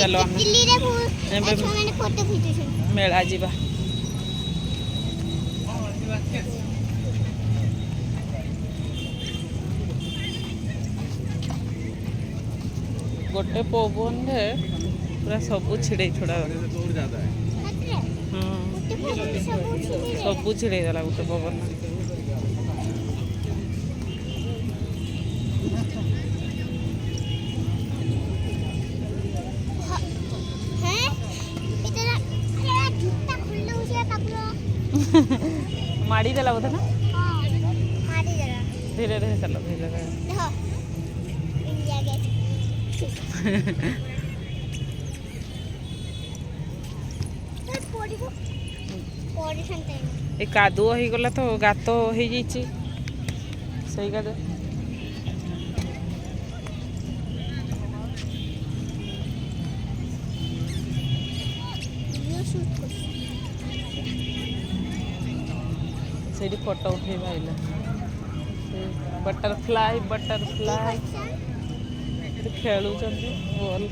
चलो मेला जीवा गोटे पवन पूरा सब छिड़े छुड़ा सब छिड़े गला गोटे पवन माड़ी देला बोधे ना धीरे धीरे चलो धीरे धीरे ए कादुओ हो गला तो गात हो जाइए सही कादुओ से फोटो उठे आइला बटरफ्लाई बटरफ्लाई खेलु बॉल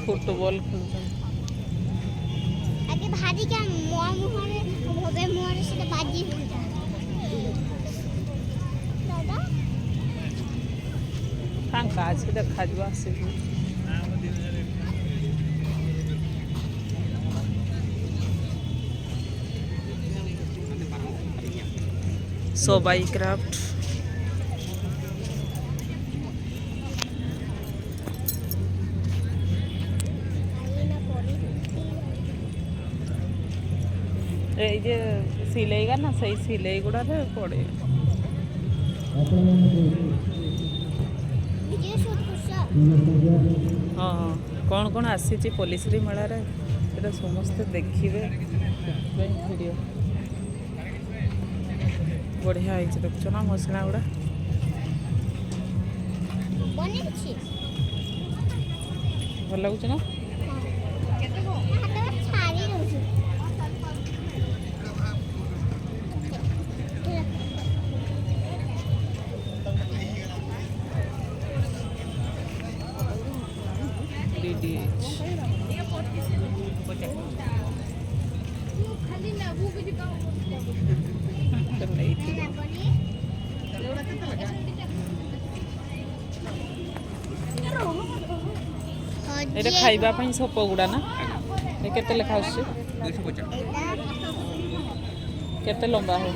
फुटबॉल खेलु आगे भारी क्या मुआ मुहरे भगे मुहरे से बाजी दादा फांका আছে দেখা যাবে আসে सोबाई क्राफ्ट ये सिलाई का ना सही सिलाई गुड़ा पड़े हाँ कौन कौन आसी पुलिस मेला रे समस्ते देखिए वीडियो बढ़िया है देखुच ना मसला गुड़ा भल लगुच ना ये खाइबा सप गुड़ा ना केते लेखा केते लंबा है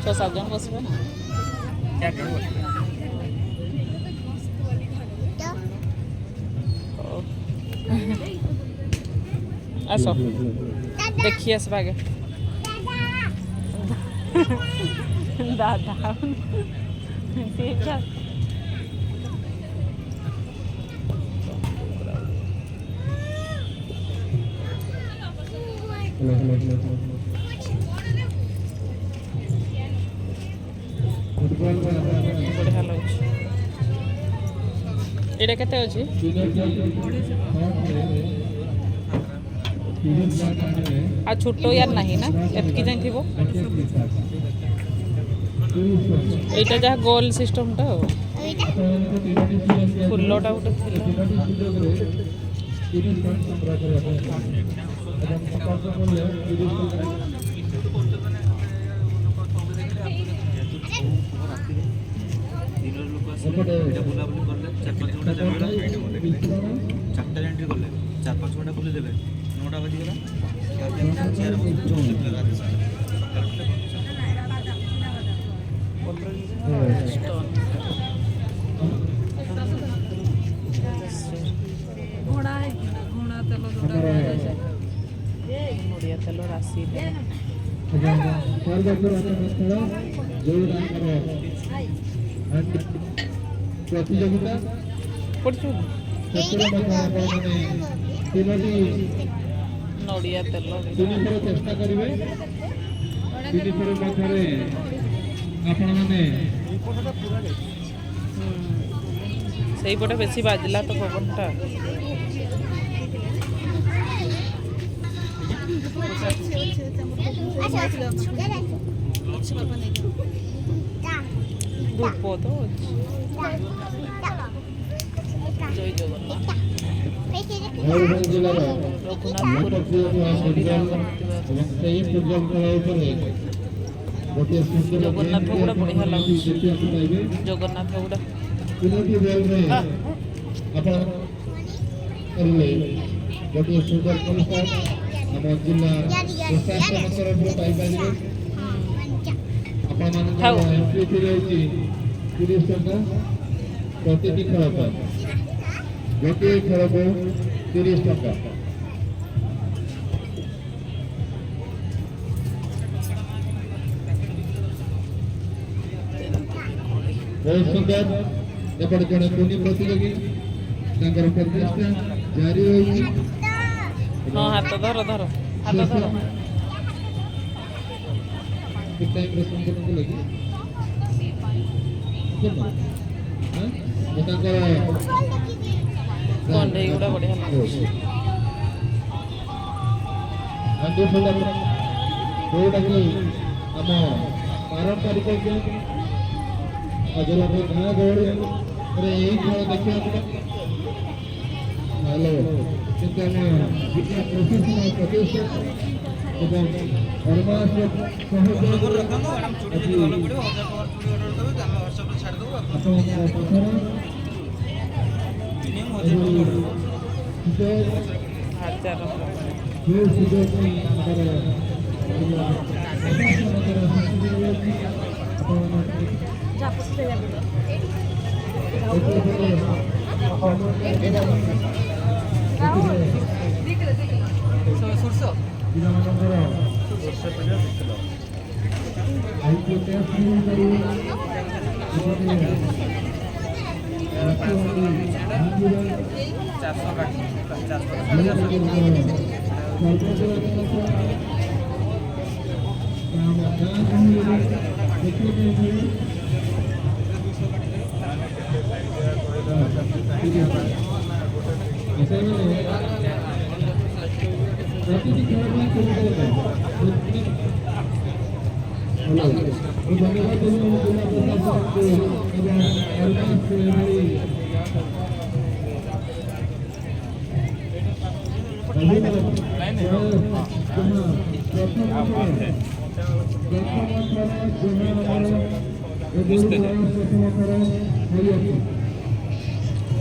6-7 जन बसबे ना आस देखिए आस आगे दादा बढ़िया लगे ये केते अच्छी आ छोटो यार नहीं ना एतकी जाई थी एटा जहाँ गोल सिस्टम टा फुलटा गोटे चार्टा एंट्री कले 4-5 घंटा बुले देबे 9टा बजी गला चेयर घोड़ा है घोड़ा तेल नड़िया तेल राशि प्रतियोगिता नड़िया तेल चेष्टा करेंगे सही पटे बेसी बाजला तो पवनटा ଧୂପ ତ ଅଛି। ଜୟ ଜଗନ୍ନାଥ। ମୟୂରଭଞ୍ଜ ଜିଲ୍ଲାର ରଘୁନାଥପୁର ମହିଳା କରୁଥିବା ଏବଂ ସେହି ଫୁଟବଲ ଖେଳ ଉପରେ ଗୋଟିଏ ସୁନ୍ଦର ଜଗନ୍ନାଥ ଗୁଡ଼ା ବଢ଼ିଆ ଲାଗୁଛି। ଦେଖିବାକୁ ପାଇବେ। ଜଗନ୍ନାଥ ଗୁଡ଼ା ତିନୋଟି ବଲରେ ଆପଣ କରିଲେ ଗୋଟିଏ ସୁନ୍ଦର ପୁରସ୍କାର ଆମ ଜିଲ୍ଲା ପ୍ରଶାସନ ତରଫରୁ ପାଇପାରିବେ। ଆପଣମାନଙ୍କର ଏଣ୍ଟ୍ରି ଫି ରହିଛି 30 ଟଙ୍କା ପ୍ରତିଟି ଖେଳ ପାଇଁ। ଗୋଟିଏ ଖେଳକୁ 30 ଟଙ୍କା। ବହୁତ ସୁନ୍ଦର। ଏପଟେ ଜଣେ କୁନି ପ୍ରତିଯୋଗୀ ତାଙ୍କର ପ୍ରଚେଷ୍ଟା ଜାରି ରହିଛି। ହଁ ହାତ ଧର ଧର ହାତ ଧର। ଠିକ୍ ଟାଇମ୍ରେ ସମ୍ପୂର୍ଣ୍ଣ କଲେ କି? ତାଙ୍କର କଣ୍ଢେଇ ଗୁଡ଼ା ବଢ଼ିଆ ଲାଗୁଛି। ଯୋଉଟାକି ଆମ ପାରମ୍ପରିକ ଗେମ୍ ଆଜି ଆମେ ଗାଁ ଗହଳିରେ ଏଇ ଖେଳ ଦେଖିବାକୁ ହ୍ୟାଲୋ କିନ୍ତୁ ଆମ ଜିଲ୍ଲା ପ୍ରଶାସନ ପ୍ରତିଷ୍ଠାନ ଏବଂ ଅର୍ମାସ ସହଯୋଗରେ ଆଜି ଆପଣଙ୍କ ହାଜାର ଯେଉଁ ସୁଯୋଗ ଆମର ଜିଲ୍ଲା ପ୍ରଶାସନର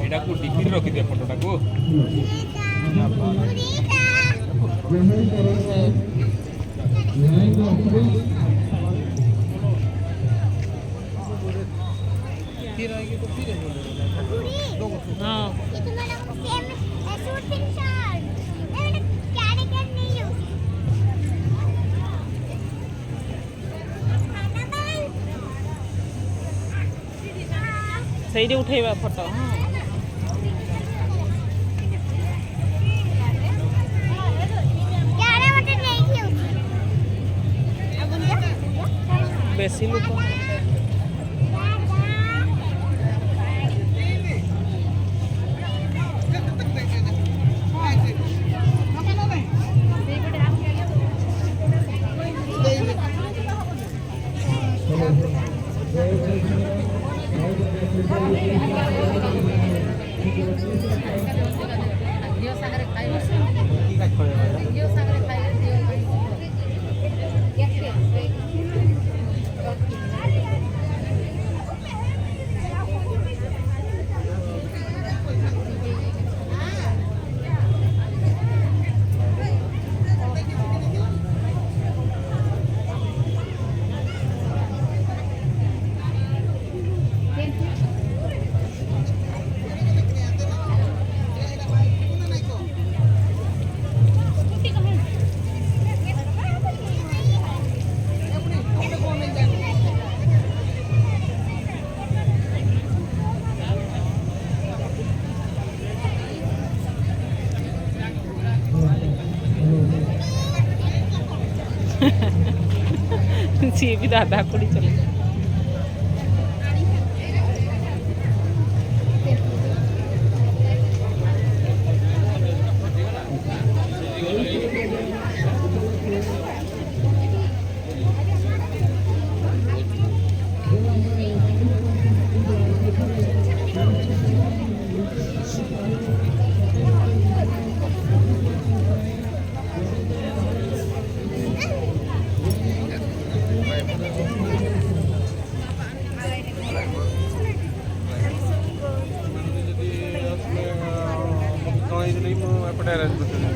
ଏଟାକୁ ଡିପିରେ ରଖିଦିଅ ଫଟୋଟାକୁ। हाँ ସେଇଠି ଉଠେଇବା ଫଟୋ। ହଁ ବେଶୀ ଲୋକ ସିଏ ବି ଦାଦା ଖୁଡ଼ି ଚଲେ। ଏପଟେ ଆରେଞ୍ଜ କରିଦେବି